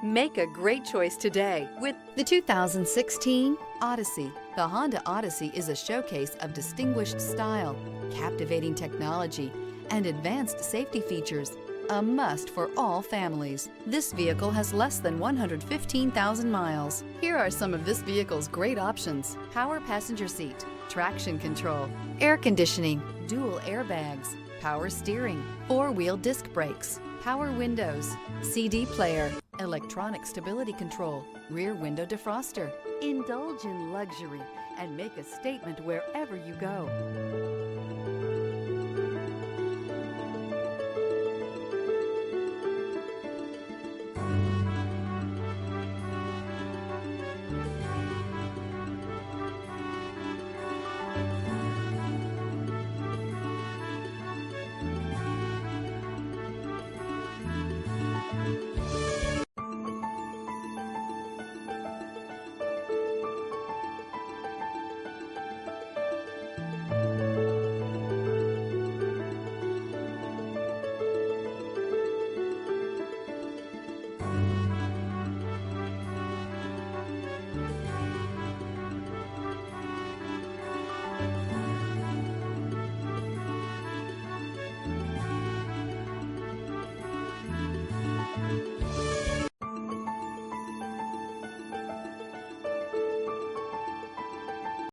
Make a great choice today with the 2016 Odyssey. The Honda Odyssey is a showcase of distinguished style, captivating technology, and advanced safety features. A must for all families. This vehicle has less than 115,000 miles. Here are some of this vehicle's great options: power passenger seat, traction control, air conditioning, dual airbags, power steering, four-wheel disc brakes, power windows, CD player, electronic stability control, rear window defroster. Indulge in luxury and make a statement wherever you go.